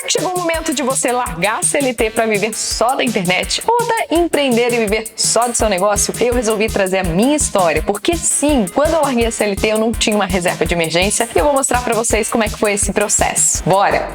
que chegou o momento de você largar a CLT para viver só da internet ou até empreender e viver só do seu negócio? Eu resolvi trazer a minha história, porque sim, quando eu larguei a CLT eu não tinha uma reserva de emergência e eu vou mostrar para vocês como é que foi esse processo. Bora!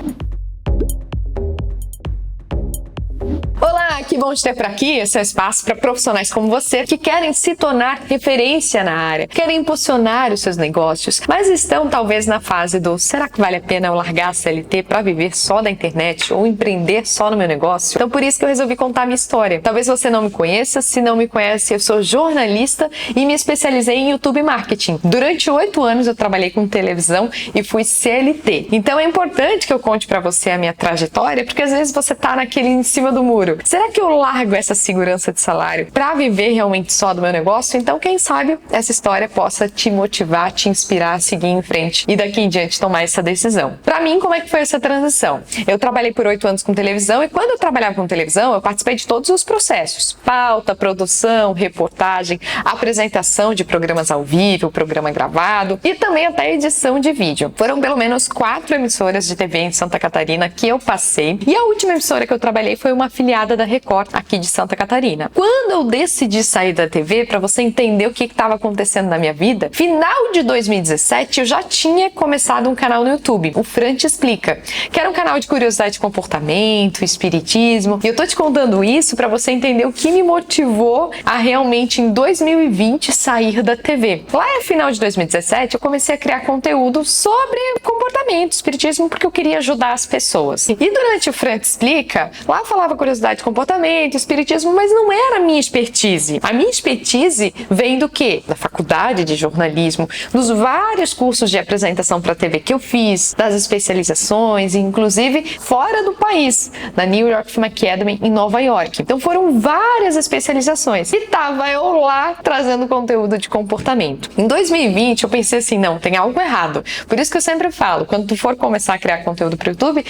Olá, que bom te ter por aqui. Esse é o espaço para profissionais como você que querem se tornar referência na área, querem impulsionar os seus negócios, mas estão talvez na fase do será que vale a pena eu largar a CLT para viver só da internet ou empreender só no meu negócio? Então por isso que eu resolvi contar a minha história. Talvez você não me conheça, se não me conhece, eu sou jornalista e me especializei em YouTube Marketing. Durante 8 anos eu trabalhei com televisão e fui CLT. Então é importante que eu conte para você a minha trajetória, porque às vezes você tá naquele em cima do muro. Será que eu largo essa segurança de salário para viver realmente só do meu negócio? Então, quem sabe essa história possa te motivar, te inspirar a seguir em frente e daqui em diante tomar essa decisão. Para mim, como é que foi essa transição? Eu trabalhei por 8 anos com televisão e quando eu trabalhava com televisão, eu participei de todos os processos: pauta, produção, reportagem, apresentação de programas ao vivo, programa gravado e também até edição de vídeo. Foram pelo menos 4 emissoras de TV em Santa Catarina que eu passei e a última emissora que eu trabalhei foi uma afiliada da Record aqui de Santa Catarina. Quando eu decidi sair da TV, para você entender o que estava acontecendo na minha vida, final de 2017 eu já tinha começado um canal no YouTube, o Fran Te Explica, que era um canal de curiosidade de comportamento, espiritismo, e eu tô te contando isso para você entender o que me motivou a realmente em 2020 sair da TV. Lá no final de 2017 eu comecei a criar conteúdo sobre comportamento, espiritismo, porque eu queria ajudar as pessoas. E durante o Fran Te Explica, lá falava curiosidade de comportamento, espiritismo, mas não era a minha expertise. A minha expertise vem do quê? Da faculdade de jornalismo, dos vários cursos de apresentação para TV que eu fiz, das especializações, inclusive fora do país, na New York Film Academy em Nova York. Então foram várias especializações e tava eu lá trazendo conteúdo de comportamento. Em 2020 eu pensei assim, não, tem algo errado. Por isso que eu sempre falo, quando tu for começar a criar conteúdo para o YouTube,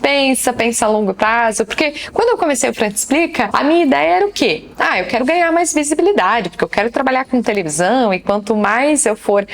pensa a longo prazo, porque quando eu comecei o Fran Te Explica, a minha ideia era o quê? Eu quero ganhar mais visibilidade, porque eu quero trabalhar com televisão e quanto mais eu for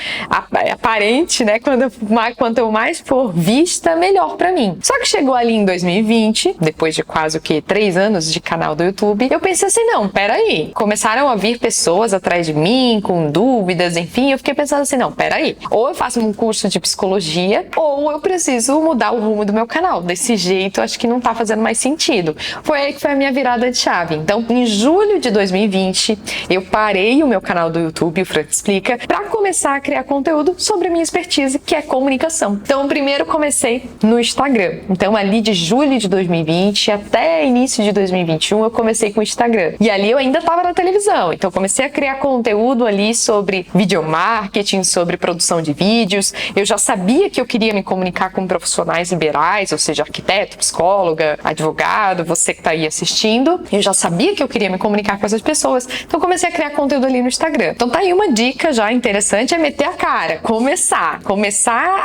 aparente, né, quanto eu mais for vista, melhor pra mim. Só que chegou ali em 2020, depois de quase 3 anos de canal do YouTube, eu pensei assim, não, peraí. Começaram a vir pessoas atrás de mim, com dúvidas, enfim, eu fiquei pensando assim, não, peraí. Ou eu faço um curso de psicologia, ou eu preciso mudar o rumo do meu canal. Desse jeito, acho que não tá fazendo mais sentido. Foi aí que foi a minha virada de chave. Então, em julho de 2020, eu parei o meu canal do YouTube, o Fran Te Explica, para começar a criar conteúdo sobre a minha expertise, que é comunicação. Então, primeiro comecei no Instagram. Então, ali de julho de 2020 até início de 2021, eu comecei com o Instagram. E ali eu ainda estava na televisão. Então, comecei a criar conteúdo ali sobre videomarketing, sobre produção de vídeos. Eu já sabia que eu queria me comunicar com profissionais liberais, ou seja, arquiteto, psicóloga, advogado, você que está aí assistindo. Eu já sabia que eu queria me comunicar com essas pessoas, então comecei a criar conteúdo ali no Instagram. Então tá aí uma dica já interessante, é meter a cara, começar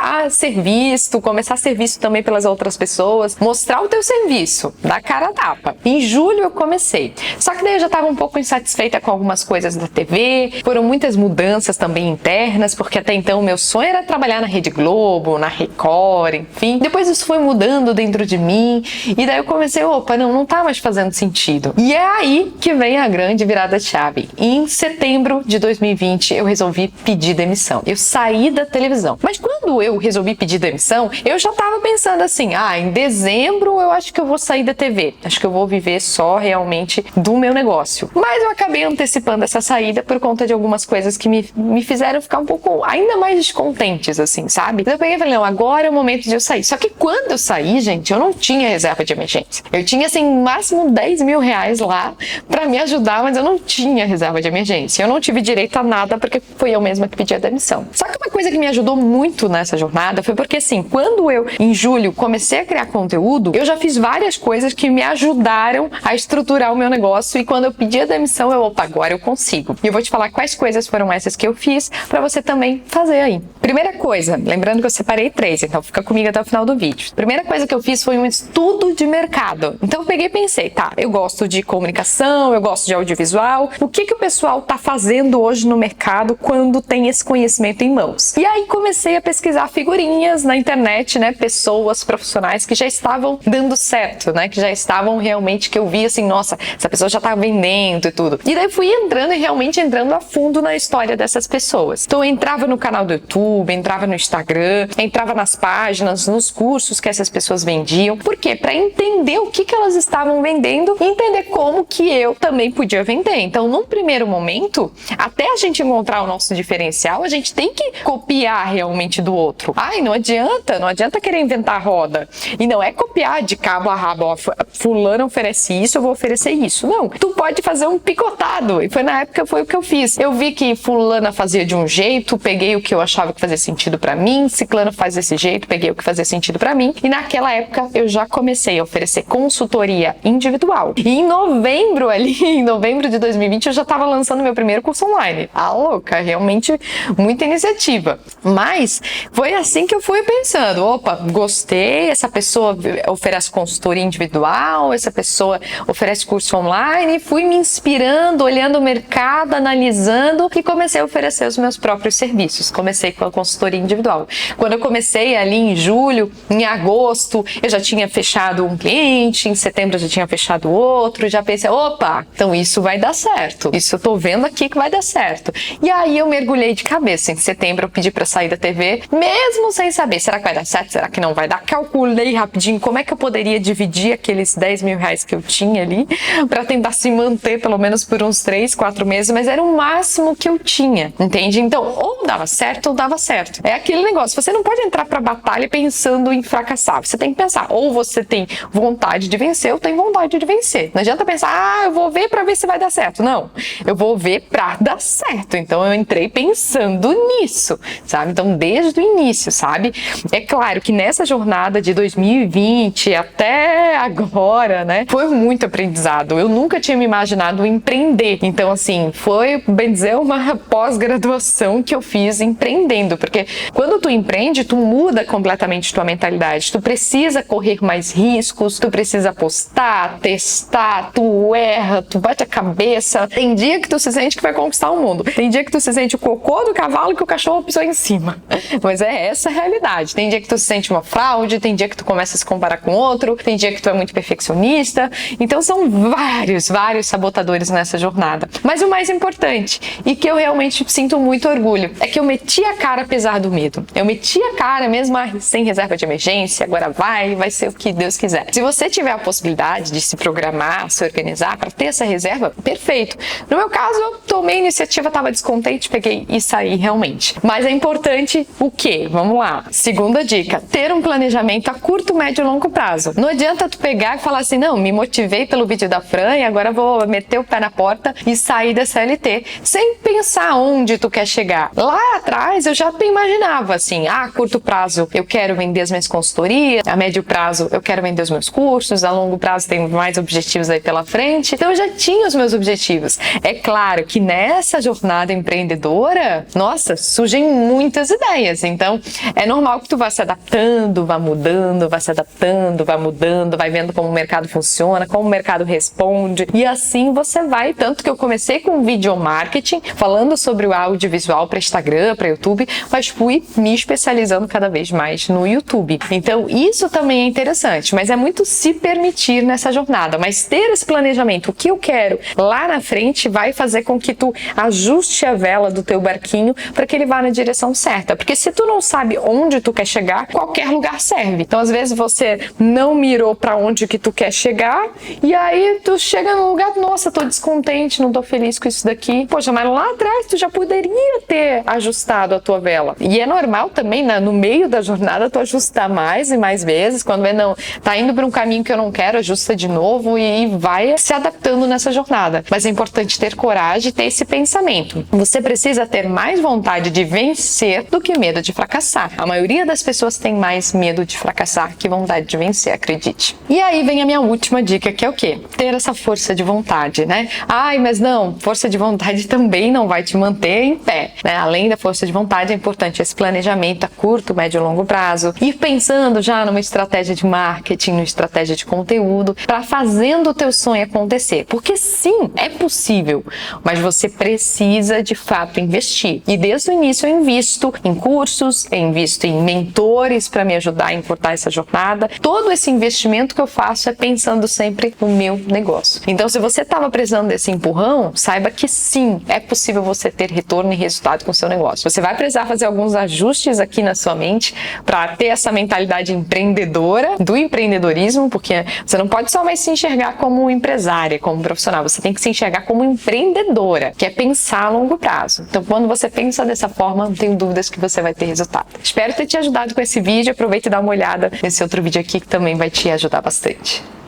a ser visto, começar a ser visto também pelas outras pessoas, mostrar o teu serviço, dar cara a tapa. Em julho eu comecei, só que daí eu já estava um pouco insatisfeita com algumas coisas da TV, foram muitas mudanças também internas, porque até então o meu sonho era trabalhar na Rede Globo, na Record, enfim. Depois isso foi mudando dentro de mim, e daí eu comecei, não tá mais fazendo sentido. E é aí que vem a grande virada de chave. Em setembro de 2020, eu resolvi pedir demissão. Eu saí da televisão. Mas quando eu resolvi pedir demissão, eu já tava pensando assim, em dezembro eu acho que eu vou sair da TV. Acho que eu vou viver só realmente do meu negócio. Mas eu acabei antecipando essa saída por conta de algumas coisas que me fizeram ficar um pouco ainda mais descontentes, assim, sabe? Então eu peguei e falei, não, agora é o momento de eu sair. Só que quando eu saí, gente, eu não tinha reserva de emergência. Eu tinha, assim, máximo 10 mil reais lá pra me ajudar, mas eu não tinha reserva de emergência. Eu não tive direito a nada porque fui eu mesma que pedi a demissão. Só que uma coisa que me ajudou muito nessa jornada foi porque, assim, quando eu, em julho, comecei a criar conteúdo, eu já fiz várias coisas que me ajudaram a estruturar o meu negócio e quando eu pedi a demissão, agora eu consigo. E eu vou te falar quais coisas foram essas que eu fiz pra você também fazer aí. Primeira coisa, lembrando que eu separei 3, então fica comigo até o final do vídeo. Primeira coisa que eu fiz foi um estudo de mercado. Então eu peguei e pensei, eu gosto gosto de comunicação, eu gosto de audiovisual. O que o pessoal tá fazendo hoje no mercado quando tem esse conhecimento em mãos? E aí comecei a pesquisar figurinhas na internet, né? Pessoas profissionais que já estavam dando certo, né? Que já estavam realmente, que eu vi assim, nossa, essa pessoa já tá vendendo e tudo. E daí fui entrando e realmente entrando a fundo na história dessas pessoas. Então eu entrava no canal do YouTube, entrava no Instagram, entrava nas páginas, nos cursos que essas pessoas vendiam. Por quê? Para entender o que elas estavam vendendo e entender como que eu também podia vender. Então, num primeiro momento, até a gente encontrar o nosso diferencial, a gente tem que copiar realmente do outro. Ai, não adianta querer inventar a roda. E não é copiar de cabo a rabo, ó, fulano oferece isso, eu vou oferecer isso. Não, tu pode fazer um picotado. E na época foi o que eu fiz. Eu vi que fulana fazia de um jeito, peguei o que eu achava que fazia sentido pra mim, ciclano faz desse jeito, peguei o que fazia sentido pra mim. E naquela época eu já comecei a oferecer consultoria individual. E em novembro de 2020, eu já estava lançando meu primeiro curso online. Ah, louca, realmente muita iniciativa. Mas foi assim que eu fui pensando, opa, gostei, essa pessoa oferece consultoria individual, essa pessoa oferece curso online, fui me inspirando, olhando o mercado, analisando e comecei a oferecer os meus próprios serviços. Comecei com a consultoria individual. Quando eu comecei ali em julho, em agosto, eu já tinha fechado um cliente, em setembro eu já tinha fechado outro, já pensei, opa, então isso vai dar certo. Isso eu tô vendo aqui que vai dar certo. E aí eu mergulhei de cabeça. Em setembro eu pedi pra sair da TV, mesmo sem saber, será que vai dar certo? Será que não vai dar? Calculei rapidinho como é que eu poderia dividir aqueles 10 mil reais que eu tinha ali pra tentar se manter pelo menos por uns 3, 4 meses, mas era o máximo que eu tinha, entende? Então, ou dava certo ou dava certo. É aquele negócio, você não pode entrar pra batalha pensando em fracassar. Você tem que pensar, ou você tem vontade de vencer ou tem vontade de vencer. Não adianta pensar, eu vou ver pra ver se vai dar certo. Não, eu vou ver pra dar certo. Então eu entrei pensando nisso, sabe? Então desde o início, sabe? É claro que nessa jornada de 2020 até agora, né, foi muito aprendizado. Eu nunca tinha me imaginado empreender. Então assim, foi, bem dizer, uma pós-graduação que eu fiz empreendendo, porque quando tu empreende, tu muda completamente tua mentalidade. Tu precisa correr mais riscos, tu precisa apostar, testar, tu erra, tu bate a cabeça. Tem dia que tu se sente que vai conquistar o mundo. Tem dia que tu se sente o cocô do cavalo que o cachorro pisou em cima. Mas é essa a realidade. Tem dia que tu se sente uma fraude, tem dia que tu começa a se comparar com outro, tem dia que tu é muito perfeccionista. Então são vários sabotadores nessa jornada. Mas o mais importante, e que eu realmente sinto muito orgulho, é que eu meti a cara apesar do medo. Eu meti a cara mesmo sem reserva de emergência, agora vai ser o que Deus quiser. Se você tiver a possibilidade de se programar, se organizar para ter essa reserva, perfeito. No meu caso, eu tomei a iniciativa, estava descontente, peguei e saí realmente. Mas é importante o quê? Vamos lá. Segunda dica, ter um planejamento a curto, médio e longo prazo. Não adianta tu pegar e falar assim, não, me motivei pelo vídeo da Fran e agora vou meter o pé na porta e sair da CLT, sem pensar onde tu quer chegar. Lá atrás, eu já imaginava assim, a curto prazo eu quero vender as minhas consultorias, a médio prazo eu quero vender os meus cursos, a longo prazo tenho mais objetivos aí pela frente. Então eu já tinha os meus objetivos. É claro que nessa jornada empreendedora, nossa, surgem muitas ideias. Então é normal que tu vá se adaptando, vá mudando, vá se adaptando, vá mudando, vai vendo como o mercado funciona, como o mercado responde. E assim você vai, tanto que eu comecei com video marketing, falando sobre o audiovisual para Instagram, para YouTube, mas fui me especializando cada vez mais no YouTube. Então isso também é interessante, mas é muito se permitir nessa jornada, mas ter esse planejamento, o que eu quero lá na frente vai fazer com que tu ajuste a vela do teu barquinho para que ele vá na direção certa, porque se tu não sabe onde tu quer chegar, qualquer lugar serve. Então às vezes você não mirou para onde que tu quer chegar e aí tu chega num lugar, nossa, tô descontente, não tô feliz com isso daqui. Poxa, mas lá atrás tu já poderia ter ajustado a tua vela. E é normal também, né, no meio da jornada tu ajustar mais e mais vezes, quando vê, não, tá indo para um caminho que eu não quero, ajusta de novo e vai se adaptando nessa jornada. Mas é importante ter coragem e ter esse pensamento. Você precisa ter mais vontade de vencer do que medo de fracassar. A maioria das pessoas tem mais medo de fracassar que vontade de vencer, acredite. E aí vem a minha última dica, que é o quê? Ter essa força de vontade, né? Ai, mas não, força de vontade também não vai te manter em pé, né? Além da força de vontade, é importante esse planejamento a curto, médio e longo prazo. Ir pensando já numa estratégia de marketing, numa estratégia de conteúdo, para fazendo fazendo o teu sonho acontecer. Porque sim, é possível, mas você precisa de fato investir. E desde o início eu invisto em cursos, eu invisto em mentores para me ajudar a encurtar essa jornada. Todo esse investimento que eu faço é pensando sempre no meu negócio. Então, se você estava precisando desse empurrão, saiba que sim, é possível você ter retorno e resultado com o seu negócio. Você vai precisar fazer alguns ajustes aqui na sua mente para ter essa mentalidade empreendedora, do empreendedorismo, porque você não pode só mais se enxergar como empresária, como profissional, você tem que se enxergar como empreendedora, que é pensar a longo prazo. Então, quando você pensa dessa forma, não tenho dúvidas que você vai ter resultado. Espero ter te ajudado com esse vídeo, aproveita e dá uma olhada nesse outro vídeo aqui que também vai te ajudar bastante.